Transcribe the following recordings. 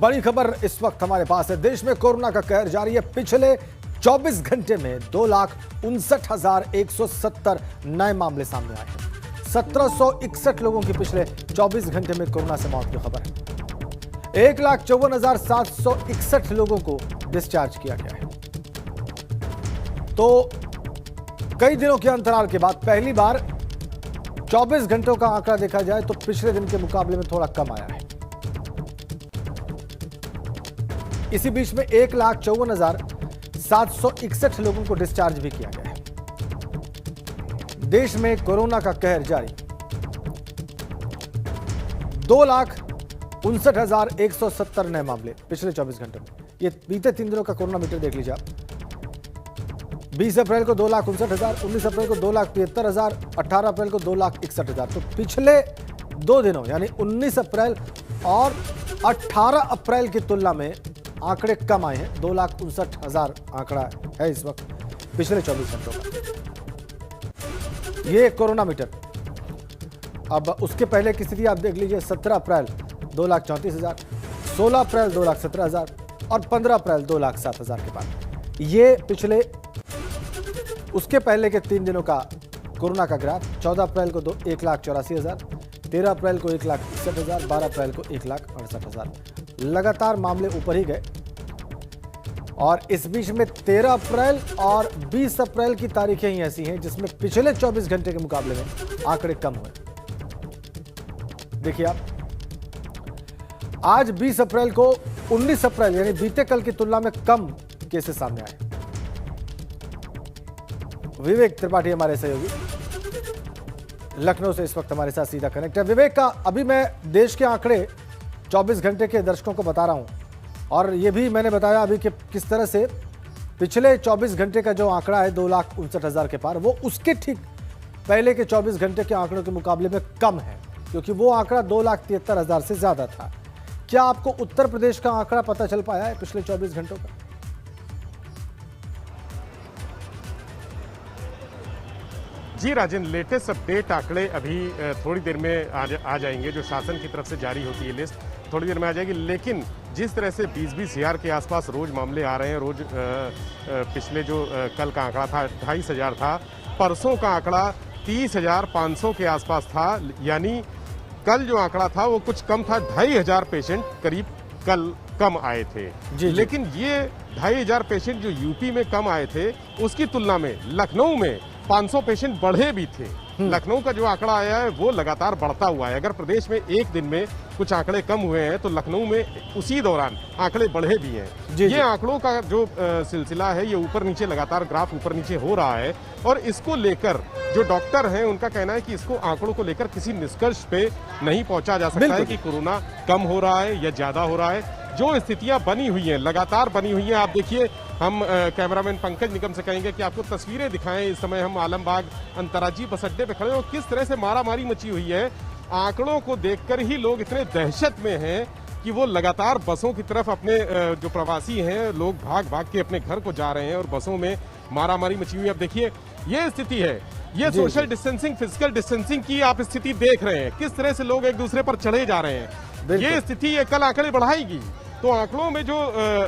बड़ी खबर इस वक्त हमारे पास है। देश में कोरोना का कहर जारी है। पिछले 24 घंटे में 2,59,170 नए मामले सामने आए हैं। 1761 लोगों की पिछले 24 घंटे में कोरोना से मौत की खबर है। 1,54,761 लोगों को डिस्चार्ज किया गया है। तो कई दिनों के अंतराल के बाद पहली बार 24 घंटों का आंकड़ा देखा जाए तो पिछले दिन के मुकाबले में थोड़ा कम आया है। इसी बीच में 1,54,761 लोगों को डिस्चार्ज भी किया गया है। देश में कोरोना का कहर जारी। 2,59,170 नए मामले पिछले 24 घंटों में। ये बीते 3 दिनों का कोरोना मीटर देख लीजिए आप। 20 अप्रैल को 2,59,000, 19 अप्रैल को 2,73,000, 18 अप्रैल को 2,61,000। तो पिछले 2 दिनों यानी 19 अप्रैल और 18 अप्रैल की तुलना में आंकड़े कम आए हैं। 2,59,000 आंकड़ा है इस वक्त पिछले 24 घंटों का। ये कोरोना मीटर। अब उसके पहले की स्थिति आप देख लीजिए। 17 अप्रैल 2,34,000, 16 अप्रैल 2,17,000 और 15 अप्रैल 2,07,000 के बाद। ये पिछले उसके पहले के 3 दिनों का कोरोना का ग्राफ। 14 अप्रैल को 1,84,000, 13 अप्रैल को 1,61,000, 12 अप्रैल को 1,68,000। लगातार मामले ऊपर ही गए। और इस बीच में 13 अप्रैल और 20 अप्रैल की तारीखें ही ऐसी हैं जिसमें पिछले 24 घंटे के मुकाबले में आंकड़े कम हुए। देखिए आप, आज 20 अप्रैल को 19 अप्रैल यानी बीते कल की तुलना में कम केसेस सामने आए। विवेक त्रिपाठी हमारे सहयोगी लखनऊ से इस वक्त हमारे साथ सीधा कनेक्ट है। विवेक का अभी मैं देश के आंकड़े 24 घंटे के दर्शकों को बता रहा हूं और ये भी मैंने बताया अभी कि किस तरह से पिछले 24 घंटे का जो आंकड़ा है 2,59,000 के पार, वो उसके ठीक पहले के 24 घंटे के आंकड़ों के मुकाबले में कम है, क्योंकि वो आंकड़ा 2,73,000 से ज्यादा था। क्या आपको उत्तर प्रदेश का आंकड़ा पता चल पाया है पिछले 24 घंटों का? जी राजन, लेटेस्ट अपडेट आंकड़े अभी थोड़ी देर में आ जाएंगे। जो शासन की तरफ से जारी होती है लिस्ट थोड़ी देर में आ जाएगी। लेकिन जिस तरह से 20-20 हज़ार के आसपास रोज मामले आ रहे हैं, रोज पिछले जो कल का आंकड़ा था 28,000 था, परसों का आंकड़ा 30,500 के आसपास था। यानी कल जो आंकड़ा था वो कुछ कम था। 2,500 पेशेंट करीब कल कम आए थे। लेकिन ये 2,500 पेशेंट जो यूपी में कम आए थे उसकी तुलना में लखनऊ में 500 पेशेंट बढ़े भी थे। लखनऊ का जो आंकड़ा आया है वो लगातार बढ़ता हुआ है। अगर प्रदेश में एक दिन में कुछ आंकड़े कम हुए हैं तो लखनऊ में उसी दौरान आंकड़े बढ़े भी हैं। ये आंकड़ों का जो सिलसिला है ये ऊपर नीचे लगातार ग्राफ ऊपर नीचे हो रहा है। और इसको लेकर जो डॉक्टर हैं उनका कहना है कि इसको आंकड़ों को लेकर किसी निष्कर्ष पे नहीं पहुंचा जा सकता है कि कोरोना कम हो रहा है या ज्यादा हो रहा है। जो स्थितियां बनी हुई हैं, लगातार बनी हुई हैं। आप देखिए, हम कैमरामैन पंकज निगम से कहेंगे कि आपको तस्वीरें दिखाएं। इस समय हम आलमबाग अंतर्राज्यीय बस अड्डे पे खड़े हैं और किस तरह से मारामारी मची हुई है। आंकड़ों को देखकर ही लोग इतने दहशत में हैं कि वो लगातार बसों की तरफ अपने जो प्रवासी हैं लोग भाग भाग के अपने घर को जा रहे हैं और बसों में मारामारी मची हुई है। अब देखिए ये स्थिति है, ये सोशल डिस्टेंसिंग, फिजिकल डिस्टेंसिंग की आप स्थिति देख रहे हैं। किस तरह से लोग एक दूसरे पर चढ़े जा रहे हैं। ये स्थिति ये कल आंकड़े बढ़ाएगी। तो आंकड़ों में जो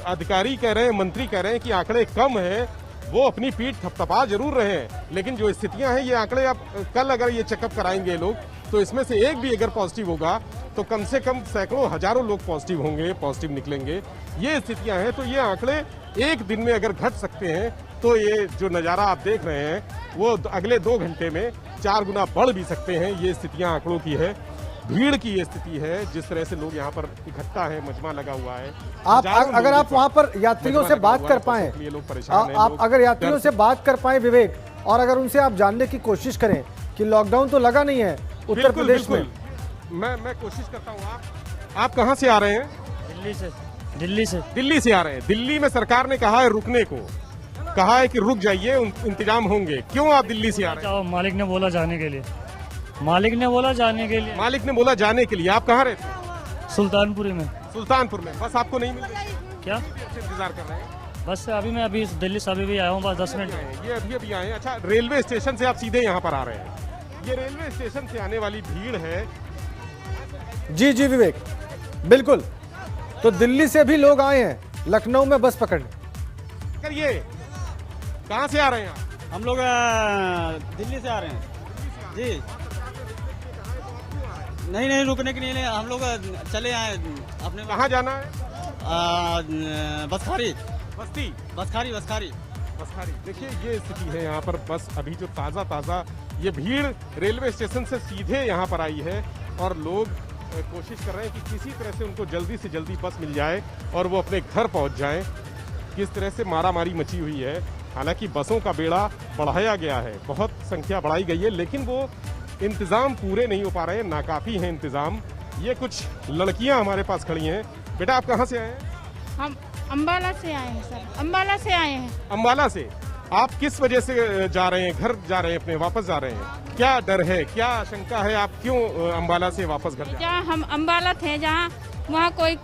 अधिकारी कह रहे हैं, मंत्री कह रहे हैं कि आंकड़े कम हैं, वो अपनी पीठ थपथपा जरूर रहे हैं। लेकिन जो स्थितियां हैं ये आंकड़े अब कल अगर ये चेकअप कराएंगे लोग तो इसमें से एक भी अगर पॉजिटिव होगा तो कम से कम सैकड़ों हजारों लोग पॉजिटिव होंगे, पॉजिटिव निकलेंगे। ये स्थितियां हैं। तो ये आंकड़े एक दिन में अगर घट सकते हैं तो ये जो नज़ारा आप देख रहे हैं वो अगले 2 घंटे में 4 गुना बढ़ भी सकते हैं। ये स्थितियां आंकड़ों की है। भीड़ की ये स्थिति है, जिस तरह से लोग यहाँ पर इकट्ठा है, मजमा लगा हुआ है। आप अगर आप वहाँ पर यात्रियों से बात कर पाए, लोग परेशान हैं, आप अगर यात्रियों से बात कर पाए विवेक, और अगर उनसे आप जानने की कोशिश करें कि लॉकडाउन तो लगा नहीं है उत्तर प्रदेश में। मैं कोशिश करता हूँ। आप कहाँ से आ रहे हैं? दिल्ली से आ रहे हैं। दिल्ली में सरकार ने कहा है रुकने को, कहा है कि रुक जाइए, इंतजाम होंगे। क्यों आप दिल्ली से आ रहे हैं? मालिक ने बोला जाने के लिए। मालिक ने बोला जाने के लिए। आप कहाँ रहते हैं? सुल्तानपुर में। बस आपको नहीं मिल रही? क्या इंतजार कर रहे हैं? बस मैं अभी दिल्ली से अभी आया हूँ, बस 10 मिनट। ये अभी आए हैं। अच्छा, रेलवे स्टेशन से आप सीधे यहाँ पर आ रहे हैं। ये रेलवे स्टेशन से आने वाली भीड़ है। जी विवेक, बिल्कुल। तो दिल्ली से भी लोग आए हैं लखनऊ में बस पकड़ने। करिए, कहाँ से आ रहे हैं आप? हम लोग दिल्ली से आ रहे हैं जी। नहीं रुकने के लिए हम लोग चले आए अपने। कहाँ जाना है? बसखारी। बस्ती। देखिए ये स्थिति है यहाँ पर। बस अभी जो ताज़ा ये भीड़ रेलवे स्टेशन से सीधे यहाँ पर आई है और लोग कोशिश कर रहे हैं कि किसी तरह से उनको जल्दी से जल्दी बस मिल जाए और वो अपने घर पहुँच जाएं। किस तरह से मारामारी मची हुई है। हालांकि बसों का बेड़ा बढ़ाया गया है, बहुत संख्या बढ़ाई गई है, लेकिन वो इंतज़ाम पूरे नहीं हो पा रहे हैं, नाकाफ़ी हैं इंतज़ाम। ये कुछ लड़कियां हमारे पास खड़ी हैं। बेटा आप कहाँ से आए हैं? हम अम्बाला से आए हैं सर, अम्बाला से आए हैं। अम्बाला से। आप किस वजह से जा रहे हैं? घर जा रहे हैं अपने, वापस जा रहे हैं? क्या डर है, क्या आशंका है? आप क्यों अम्बाला से वापस घर जा रहे हैं? जहाँ हम अम्बाला थे, जहाँ वहाँ कोई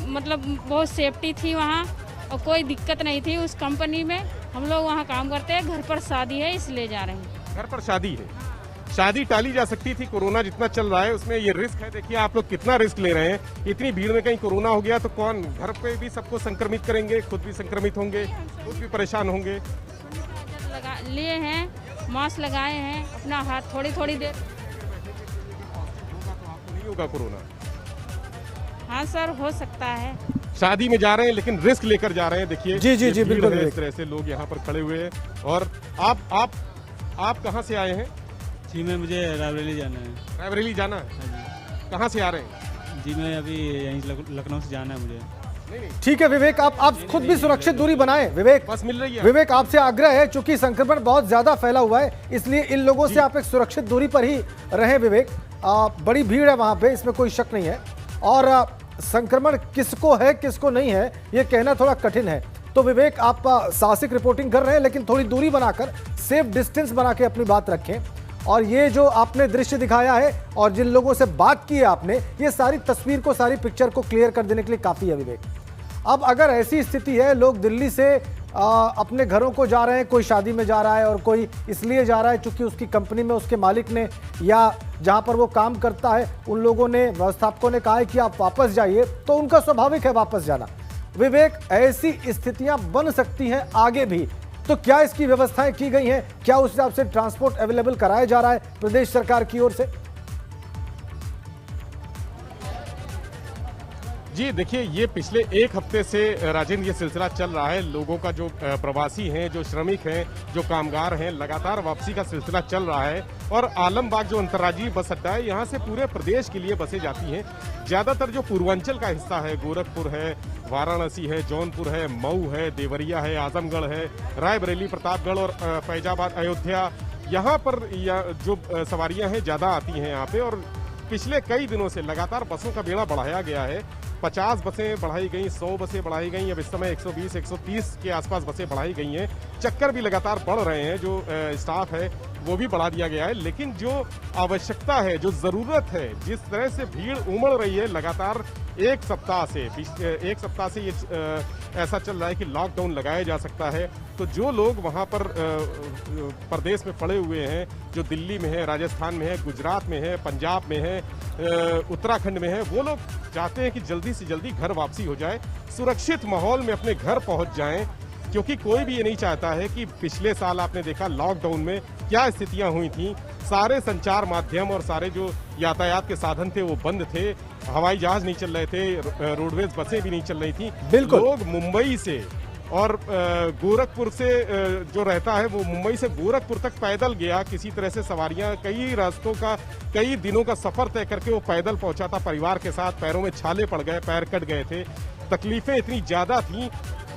मतलब बहुत सेफ्टी थी वहाँ और कोई दिक्कत नहीं थी उस कंपनी में। हम लोग वहाँ काम करते हैं, घर पर शादी है इसलिए जा रहे हैं। घर पर शादी है। शादी टाली जा सकती थी, कोरोना जितना चल रहा है उसमें ये रिस्क है। देखिए आप लोग कितना रिस्क ले रहे हैं। इतनी भीड़ में कहीं कोरोना हो गया तो कौन, घर पे भी सबको संक्रमित करेंगे, खुद भी संक्रमित होंगे, खुद भी परेशान होंगे। लिए हैं, मास्क लगाए हैं, अपना हाथ थोड़ी देर। नहीं होगा कोरोना? हाँ सर, हो सकता है। शादी में जा रहे हैं लेकिन रिस्क लेकर जा रहे हैं। देखिए जी बिल्कुल। इस तरह से लोग यहाँ पर खड़े हुए हैं। और आप कहाँ से आए हैं? जी मैं मुझे रायबरेली जाना है। रायबरेली जाना है? कहाँ से आ रहे हैं? जी मैं अभी यहीं लखनऊ से जाना है मुझे। ठीक है विवेक, आप खुद भी सुरक्षित दूरी बनाएं। विवेक बस मिल रही है। विवेक आपसे आग्रह है, चूंकि संक्रमण बहुत ज्यादा फैला हुआ है इसलिए इन लोगों से आप एक सुरक्षित दूरी पर ही रहें। विवेक, बड़ी भीड़ है वहां पे, इसमें कोई शक नहीं है। और संक्रमण किसको है किसको नहीं है ये कहना थोड़ा कठिन है। तो विवेक आप साहसिक रिपोर्टिंग कर रहे हैं लेकिन थोड़ी दूरी बनाकर, सेफ डिस्टेंस बना के अपनी बात रखें। और ये जो आपने दृश्य दिखाया है और जिन लोगों से बात की है आपने, ये सारी तस्वीर को, सारी पिक्चर को क्लियर कर देने के लिए काफ़ी है विवेक। अब अगर ऐसी स्थिति है, लोग दिल्ली से अपने घरों को जा रहे हैं, कोई शादी में जा रहा है और कोई इसलिए जा रहा है चूंकि उसकी कंपनी में उसके मालिक ने या जहां पर वो काम करता है उन लोगों ने, व्यवस्थापकों ने कहा है कि आप वापस जाइए, तो उनका स्वाभाविक है वापस जाना। विवेक, ऐसी स्थितियां बन सकती हैं आगे भी, तो क्या इसकी व्यवस्थाएं की गई हैं? क्या उस हिसाब से ट्रांसपोर्ट अवेलेबल कराया जा रहा है प्रदेश सरकार की ओर से? जी देखिए, ये पिछले एक हफ्ते से राजेंद्र ये सिलसिला चल रहा है। लोगों का जो प्रवासी हैं, जो श्रमिक हैं, जो कामगार हैं, लगातार वापसी का सिलसिला चल रहा है। और आलमबाग जो अंतर्राज्यीय बस अड्डा है, यहाँ से पूरे प्रदेश के लिए बसें जाती हैं। ज़्यादातर जो पूर्वांचल का हिस्सा है, गोरखपुर है, वाराणसी है, जौनपुर है, मऊ है, देवरिया है, आजमगढ़ है, रायबरेली, प्रतापगढ़ और फैजाबाद, अयोध्या, यहाँ पर जो सवारियाँ हैं ज़्यादा आती हैं यहाँ पे। और पिछले कई दिनों से लगातार बसों का बेड़ा बढ़ाया गया है। 50 बसें बढ़ाई गई, 100 बसें बढ़ाई गई, अब इस समय 120, 130 के आसपास बसें बढ़ाई गई हैं। चक्कर भी लगातार बढ़ रहे हैं, जो स्टाफ है वो भी बढ़ा दिया गया है। लेकिन जो आवश्यकता है, जो ज़रूरत है, जिस तरह से भीड़ उमड़ रही है लगातार एक सप्ताह से ये ऐसा चल रहा है कि लॉकडाउन लगाया जा सकता है। तो जो लोग वहाँ पर प्रदेश में पड़े हुए हैं, जो दिल्ली में है, राजस्थान में है, गुजरात में है, पंजाब में है, उत्तराखंड में है, वो लोग चाहते हैं कि जल्दी से जल्दी घर वापसी हो जाए, सुरक्षित माहौल में अपने घर पहुँच जाएं। क्योंकि कोई भी ये नहीं चाहता है कि पिछले साल आपने देखा लॉकडाउन में क्या स्थितियां हुई थी। सारे संचार माध्यम और सारे जो यातायात के साधन थे वो बंद थे, हवाई जहाज नहीं चल रहे थे, रोडवेज बसें भी नहीं चल रही थी। बिल्कुल। लोग मुंबई से और गोरखपुर से जो रहता है वो मुंबई से गोरखपुर तक पैदल गया। किसी तरह से सवारियां कई रास्तों का, कई दिनों का सफर तय करके वो पैदल पहुंचा था परिवार के साथ। पैरों में छाले पड़ गए, पैर कट गए थे, तकलीफें इतनी ज्यादा थी।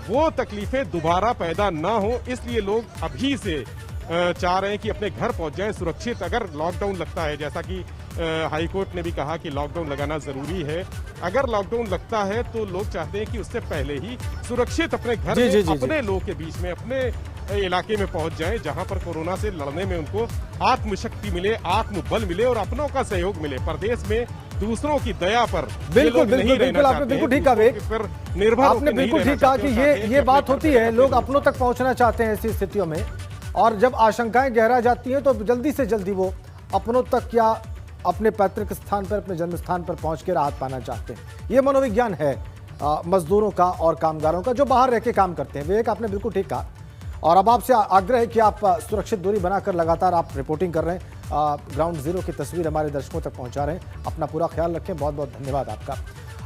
वो तकलीफें दोबारा पैदा ना हो, इसलिए लोग अभी से चाह रहे हैं कि अपने घर पहुंच जाएं सुरक्षित। अगर लॉकडाउन लगता है, जैसा कि हाईकोर्ट ने भी कहा कि लॉकडाउन लगाना जरूरी है, अगर लॉकडाउन लगता है तो लोग चाहते हैं कि उससे पहले ही सुरक्षित अपने घर में, अपने लोगों के बीच में, अपने इलाके में पहुंच जाएं, जहां पर कोरोना से लड़ने में उनको आत्मशक्ति मिले, आत्मबल मिले और अपनों का सहयोग मिले। प्रदेश में दूसरों की दया पर बिल्कुल आपने बिल्कुल ठीक कहा, आपने बिल्कुल ठीक कहा कि ये बात होती है, लोग अपनों तक पहुंचना चाहते हैं ऐसी स्थितियों में। और जब आशंकाएं गहरा जाती हैं तो जल्दी से जल्दी वो अपनों तक या अपने पैतृक स्थान पर, अपने जन्म स्थान पर पहुंच के राहत पाना चाहते हैं। ये मनोविज्ञान है। मजदूरों का और कामगारों का जो बाहर रह के काम करते हैं। विवेक, आपने बिल्कुल ठीक कहा और अब आपसे आग्रह है कि आप सुरक्षित दूरी बनाकर लगातार आप रिपोर्टिंग कर रहे हैं, ग्राउंड जीरो की तस्वीर हमारे दर्शकों तक पहुंचा रहे हैं। अपना पूरा ख्याल रखें, बहुत बहुत धन्यवाद आपका।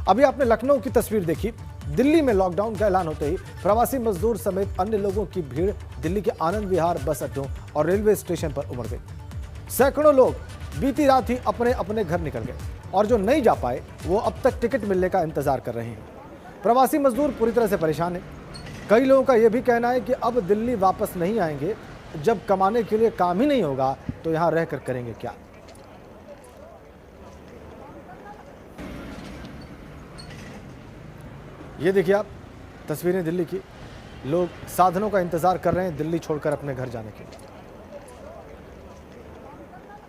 अभी आपने लखनऊ की तस्वीर देखी। दिल्ली में लॉकडाउन का ऐलान होते ही प्रवासी मजदूर समेत अन्य लोगों की भीड़ दिल्ली के आनंद विहार बस अड्डों और रेलवे स्टेशन पर उमड़ गई। सैकड़ों लोग बीती रात ही अपने अपने घर निकल गए और जो नहीं जा पाए वो अब तक टिकट मिलने का इंतजार कर रहे हैं। प्रवासी मजदूर पूरी तरह से परेशान हैं। कई लोगों का यह भी कहना है कि अब दिल्ली वापस नहीं आएंगे, जब कमाने के लिए काम ही नहीं होगा तो यहां रहकर करेंगे क्या। ये देखिए आप तस्वीरें दिल्ली की। लोग साधनों का इंतजार कर रहे हैं दिल्ली छोड़कर अपने घर जाने के लिए।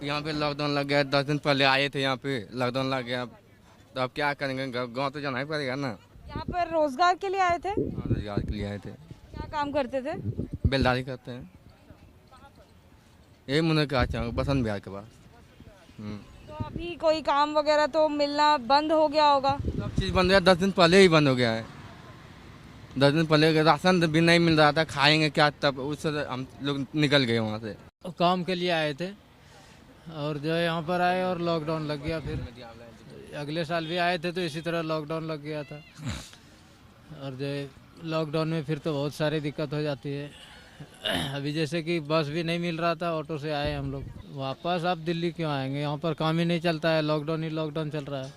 यहाँ पे लॉकडाउन लग गया, 10 दिन पहले आए थे, यहाँ पे लॉकडाउन लग गया, तो अब क्या करेंगे, गाँव तो जाना ही पड़ेगा ना। यहाँ पर रोजगार के लिए आए थे? हाँ, रोजगार के लिए आए थे। क्या काम करते थे? बेलदारी करते हैं। यही मुझे क्या चाहूँगा, बसंत बिहार के पास। तो अभी कोई काम वगैरह तो मिलना बंद हो गया होगा? सब चीज़ बंद है, 10 दिन पहले ही बंद हो गया है। 10 दिन पहले राशन भी नहीं मिल रहा था, खाएंगे क्या, तब उससे हम लोग निकल गए वहाँ से। काम के लिए आए थे और जो यहाँ पर आए और लॉकडाउन लग गया। फिर अगले साल भी आए थे तो इसी तरह लॉकडाउन लग गया था और जो लॉकडाउन में फिर तो बहुत सारी दिक्कत हो जाती है। अभी जैसे कि बस भी नहीं मिल रहा था, ऑटो से आए हम लोग वापस। आप दिल्ली क्यों आएंगे, यहाँ पर काम ही नहीं चलता है, लॉकडाउन ही लॉकडाउन चल रहा है,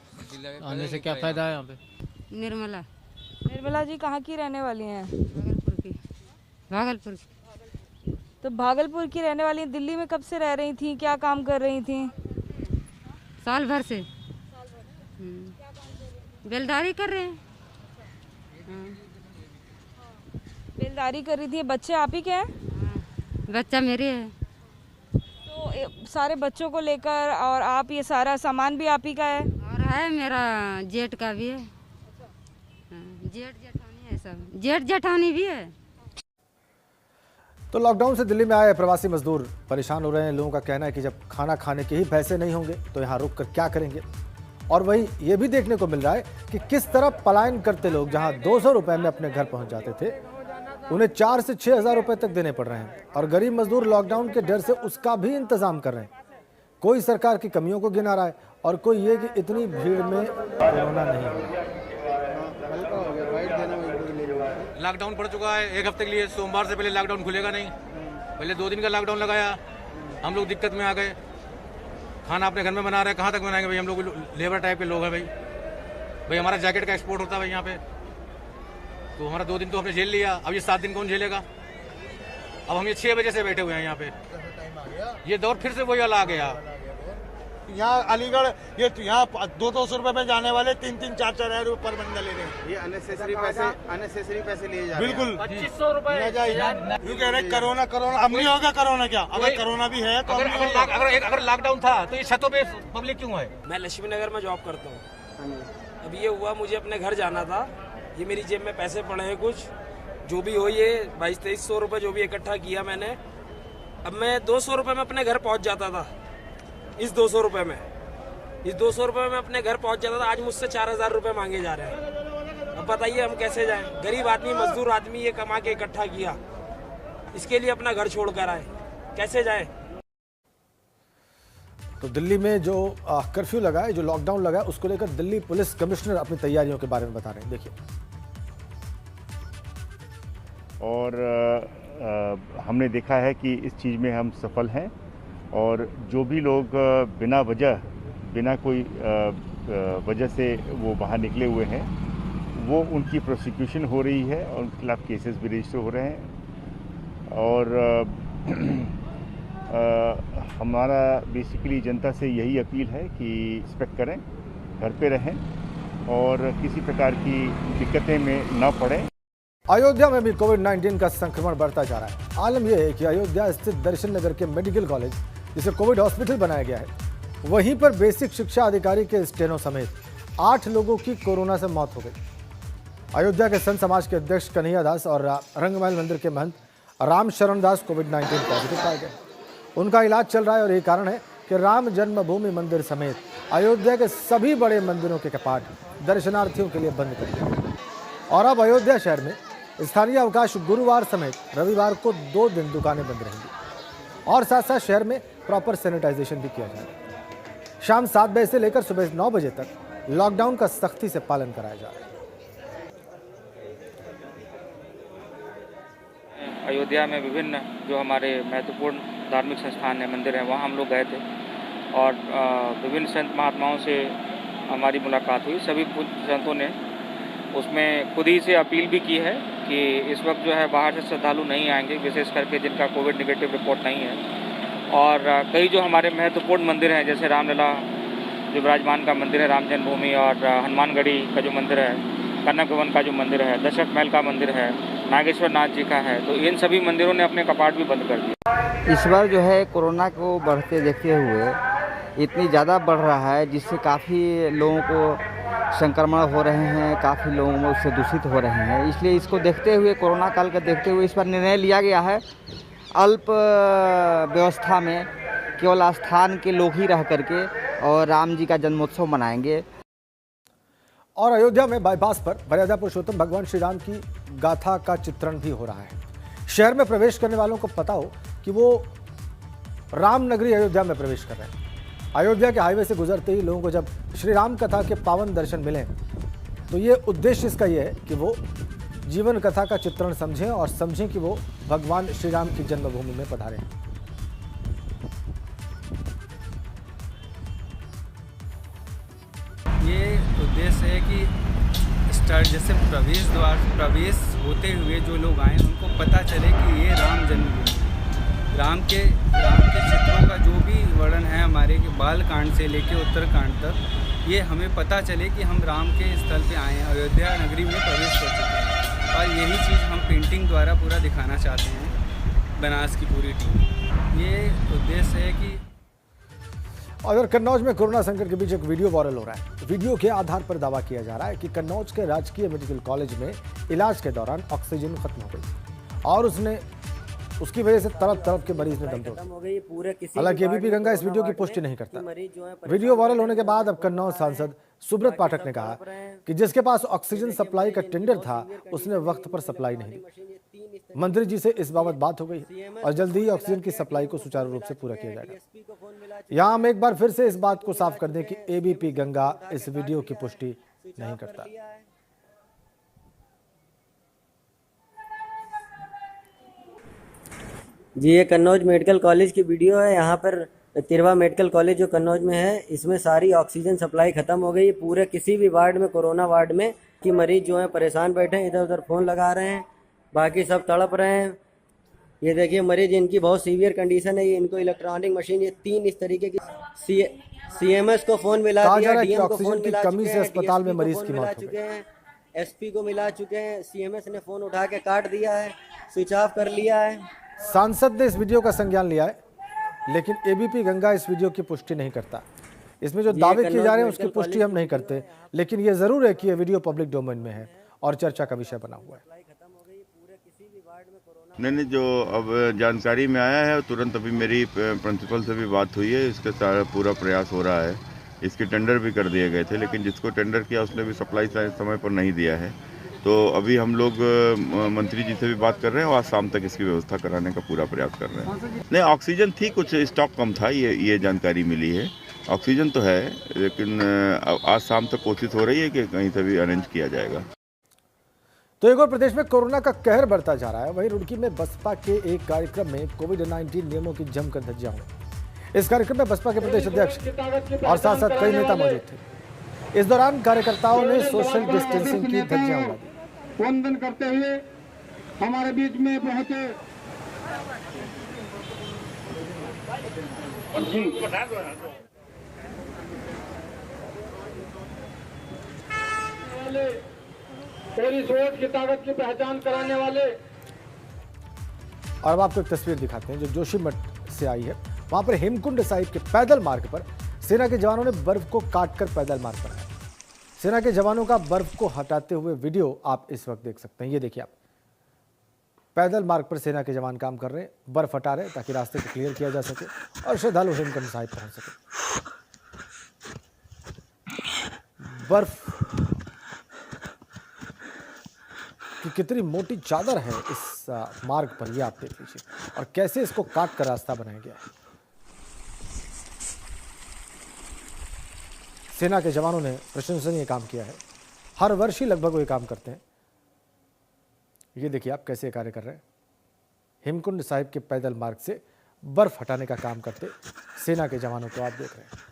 आने से क्या फ़ायदा है यहाँ पे। निर्मला। निर्मला जी कहाँ की रहने वाली हैं? भागलपुर की। तो भागलपुर की रहने वाली हैं, दिल्ली में कब से रह रही थी, क्या काम कर रही थी? साल भर से बेलदारी कर रहे हैं। बेलदारी कर रही थी। बच्चे आप ही के हैं? बच्चा मेरे है। तो सारे बच्चों को लेकर और आप, ये सारा सामान भी आप ही का है? और है मेरा जेठ का भी है, जेठ जेठानी है, सब जेठ जेठानी भी है। तो लॉकडाउन से दिल्ली में आए प्रवासी मजदूर परेशान हो रहे हैं। लोगों का कहना है कि जब खाना खाने के ही पैसे नहीं होंगे तो यहाँ रुक कर क्या करेंगे। और वहीं ये भी देखने को मिल रहा है कि किस तरह पलायन करते लोग जहाँ 200 रुपए में अपने घर पहुँच जाते थे, उन्हें 4 से 6 हज़ार रुपये तक देने पड़ रहे हैं। और गरीब मजदूर लॉकडाउन के डर से उसका भी इंतजाम कर रहे हैं। कोई सरकार की कमियों को गिना रहा है और कोई ये कि इतनी भीड़ में कोरोना नहीं है। लॉकडाउन पड़ चुका है 1 हफ्ते के लिए। सोमवार से पहले लॉकडाउन खुलेगा नहीं। पहले 2 दिन का लॉकडाउन लगाया, हम लोग दिक्कत में आ गए। खाना अपने घर में बना रहे हैं, कहाँ तक बनाएंगे भाई। हम लोग लेबर टाइप के लोग हैं भाई। हमारा जैकेट का एक्सपोर्ट होता है भाई यहाँ पे, तो हमारा 2 दिन तो हमने झेल लिया। अब ये 7 दिन कौन झेलेगा। अब हम ये 6 बजे से बैठे हुए हैं यहाँ पे। ये दौर फिर से वही वाला आ गया। यहाँ अलीगढ़ ये यहाँ 200 रुपए में जाने वाले 3-3, 4-4 हज़ार रुपए पर बंदा ले रहे हैं। ये अननेसेसरी पैसे लिए जा रहे हैं। बिल्कुल 2500 रुपए क्यों कह रहे कोरोना। अब नहीं होगा कोरोना। क्या अगर कोरोना भी है तो अगर लॉकडाउन था तो ये छतों पे पब्लिक क्यों है। मैं लक्ष्मी नगर में जॉब करता हूँ। अब ये हुआ, मुझे अपने घर जाना था। ये मेरी जेब में पैसे पड़े हैं कुछ, जो भी हो, ये 2200-2300 रुपए जो भी इकट्ठा किया मैंने। अब मैं 200 रुपए में अपने घर पहुंच जाता था। इस 200 रुपए में अपने घर पहुंच जाता था। आज मुझसे 4000 रुपए मांगे जा रहे हैं। अब बताइए हम कैसे जाएं। गरीब आदमी, मजदूर आदमी, ये कमा के इकट्ठा किया, इसके लिए अपना घर छोड़ कर आए, कैसे जाएं। तो दिल्ली में जो कर्फ्यू लगा है, जो लॉकडाउन लगा है, उसको लेकर दिल्ली पुलिस कमिश्नर अपनी तैयारियों के बारे में बता रहे हैं। देखिए। और हमने देखा है कि इस चीज़ में हम सफल हैं और जो भी लोग बिना कोई वजह से वो बाहर निकले हुए हैं, वो उनकी प्रोसिक्यूशन हो रही है और उनके खिलाफ केसेस भी रजिस्टर हो रहे हैं। और हमारा बेसिकली जनता से यही अपील है कि रिस्पेक्ट करें, घर पे रहें और किसी प्रकार की दिक्कतें में न पड़ें। अयोध्या में भी कोविड-19 का संक्रमण बढ़ता जा रहा है। आलम यह है कि अयोध्या स्थित दर्शन नगर के मेडिकल कॉलेज, जिसे कोविड हॉस्पिटल बनाया गया है, वहीं पर बेसिक शिक्षा अधिकारी के स्टेनो समेत 8 लोगों की कोरोना से मौत हो गई। अयोध्या के संत समाज के अध्यक्ष कन्हैया दास और रंगमहल मंदिर के महंत राम शरण दास कोविड-19 पॉजिटिव पाए गए। उनका इलाज चल रहा है और यही कारण है कि राम जन्मभूमि मंदिर समेत अयोध्या के सभी बड़े मंदिरों के कपाट दर्शनार्थियों के लिए बंद कर दिए। और अब अयोध्या शहर में स्थानीय अवकाश गुरुवार समेत रविवार को 2 दिन दुकानें बंद रहेंगी और साथ साथ शहर में प्रॉपर सैनिटाइजेशन भी किया जाएगा। शाम 7 बजे से लेकर सुबह 9 बजे तक लॉकडाउन का सख्ती से पालन कराया जा रहा है। अयोध्या में विभिन्न जो हमारे महत्वपूर्ण धार्मिक संस्थान है, मंदिर हैं, वहाँ हम लोग गए थे और विभिन्न संत महात्माओं से हमारी मुलाकात हुई। सभी संतों ने उसमें खुद ही से अपील भी की है कि इस वक्त जो है बाहर से श्रद्धालु नहीं आएंगे, विशेष करके जिनका कोविड नेगेटिव रिपोर्ट नहीं है। और कई जो हमारे महत्वपूर्ण मंदिर हैं, जैसे रामलला जो विराजमान का मंदिर है, राम जन्मभूमि, और हनुमानगढ़ी का जो मंदिर है, कनक भवन का जो मंदिर है, दशरथ महल का मंदिर है, नागेश्वर नाथ जी का है, तो इन सभी मंदिरों ने अपने कपाट भी बंद कर दिए। इस बार जो है कोरोना को बढ़ते देखते हुए इतनी ज़्यादा बढ़ रहा है जिससे काफ़ी लोगों को संक्रमण हो रहे हैं, काफ़ी लोग उससे दूषित हो रहे हैं। इसलिए इसको देखते हुए, कोरोना काल का देखते हुए इस पर निर्णय लिया गया है अल्प व्यवस्था में केवल आस्थान के लोग ही रह करके और राम जी का जन्मोत्सव मनाएंगे। और अयोध्या में बाईपास पर मर्यादा पुरुषोत्तम भगवान श्री राम की गाथा का चित्रण भी हो रहा है। शहर में प्रवेश करने वालों को पता हो कि वो राम नगरी अयोध्या में प्रवेश कर रहे हैं। अयोध्या के हाईवे से गुजरते ही लोगों को जब श्री राम कथा के पावन दर्शन मिले तो ये उद्देश्य इसका ये है कि वो जीवन कथा का चित्रण समझें और समझें कि वो भगवान श्री राम की जन्मभूमि में पधारे हैं। ये उद्देश्य है कि जैसे प्रवेश होते हुए जो लोग आए उनको पता चले कि ये राम जन्मभूमि, राम के चित्रों का जो भी वर्णन है हमारे बाल कांड से लेकर उत्तरकांड तक, ये हमें पता चले कि हम राम के स्थल पे आए हैं, अयोध्या नगरी में प्रवेश कर चुके हैं। और यही चीज़ हम पेंटिंग द्वारा पूरा दिखाना चाहते हैं, बनास की पूरी टीम। ये उद्देश्य है कि और कन्नौज में कोरोना संकट के बीच एक वीडियो वायरल हो रहा है। वीडियो के आधार पर दावा किया जा रहा है कि कन्नौज के राजकीय मेडिकल कॉलेज में इलाज के दौरान ऑक्सीजन खत्म हो गई और उसकी वजह से तरफ के मरीज ने दम तोड़ दिया। हालांकि एबीपी गंगा इस वीडियो की पुष्टि नहीं करता। वीडियो वायरल होने के बाद अब कन्नौज सांसद सुब्रत पाठक ने कहा कि जिसके पास ऑक्सीजन सप्लाई का टेंडर था उसने वक्त पर सप्लाई नहीं दी। मंत्री जी से इस बाबत बात हो गई और जल्दी ही ऑक्सीजन की सप्लाई को सुचारू रूप से पूरा किया जाएगा। यहाँ हम एक बार फिर से इस बात को साफ कर दें कि एबीपी गंगा इस वीडियो की पुष्टि नहीं करता। जी, ये कन्नौज मेडिकल कॉलेज की वीडियो है। यहाँ पर तिरवा मेडिकल कॉलेज जो कन्नौज में है, इसमें सारी ऑक्सीजन सप्लाई खत्म हो गई। पूरे किसी भी वार्ड में, कोरोना वार्ड में कि मरीज जो है परेशान बैठे हैं, इधर उधर फ़ोन लगा रहे हैं, बाकी सब तड़प रहे हैं। ये देखिए मरीज, इनकी बहुत सीवियर कंडीशन है। ये इनको इलेक्ट्रॉनिक मशीन, ये 3 इस तरीके की सीएमएस को फ़ोन मिला दिया, डीएम को फ़ोन मिला चुके हैं, अस्पताल में मरीज की मौत हो गई, एसपी को मिला चुके हैं। सीएमएस ने फ़ोन उठा के काट दिया है, स्विच ऑफ कर लिया है। सांसद ने इस वीडियो का संज्ञान लिया है, लेकिन एबीपी गंगा इस वीडियो की पुष्टि नहीं करता। इसमें जो दावे किए जा रहे हैं उसकी पुष्टि हम नहीं करते, लेकिन ये जरूर है कि ये वीडियो पब्लिक डोमेन में है और चर्चा का विषय बना हुआ है। नहीं, जो अब जानकारी में आया है तुरंत अभी मेरी प्रिंसिपल से भी बात हुई है। इसका सारा पूरा प्रयास हो रहा है। इसके टेंडर भी कर दिए गए थे, लेकिन जिसको टेंडर किया उसने भी सप्लाई समय पर नहीं दिया है। तो अभी हम लोग मंत्री जी से भी बात कर रहे हैं और आज शाम तक इसकी व्यवस्था कराने का पूरा प्रयास कर रहे हैं। नहीं, ऑक्सीजन थी, कुछ स्टॉक कम था, ये जानकारी मिली है। ऑक्सीजन तो है, लेकिन आज शाम तक कोशिश हो रही है कि कहीं से भी अरेंज किया जाएगा। तो एक और प्रदेश में कोरोना का कहर बढ़ता जा रहा है। वहीं रुड़की में बसपा के एक कार्यक्रम में कोविड-19 नियमों की जमकर धज्जियां हुई। इस कार्यक्रम में बसपा के प्रदेश अध्यक्ष और साथ साथ कई नेता मौजूद थे। इस दौरान कार्यकर्ताओं ने सोशल डिस्टेंसिंग की धज्जियां उड़ा दी। वंदन करते हुए हमारे बीच में पहुंचे तेरी सोच की ताकत की पहचान कराने वाले। और अब आपको एक तस्वीर दिखाते हैं जो जोशीमठ से आई है। वहां पर हेमकुंड साहिब के पैदल मार्ग पर सेना के जवानों ने बर्फ को काटकर पैदल मार्ग बनाया। सेना के जवानों का बर्फ को हटाते हुए वीडियो आप इस वक्त देख सकते हैं। ये देखिए आप, पैदल मार्ग पर सेना के जवान काम कर रहे हैं, बर्फ हटा रहे हैं ताकि रास्ते को क्लियर किया जा सके और श्रद्धालु हेमकुंड साहिब पहुंच सके। बर्फ कि कितनी मोटी चादर है इस मार्ग पर, ये आप देख लीजिए, और कैसे इसको काट कर रास्ता बनाया गया है। सेना के जवानों ने प्रशंसनीय काम किया है, हर वर्ष ही लगभग वो ये काम करते हैं। ये देखिए आप कैसे कार्य कर रहे हैं। हेमकुंड साहिब के पैदल मार्ग से बर्फ हटाने का काम करते सेना के जवानों को आप देख रहे हैं।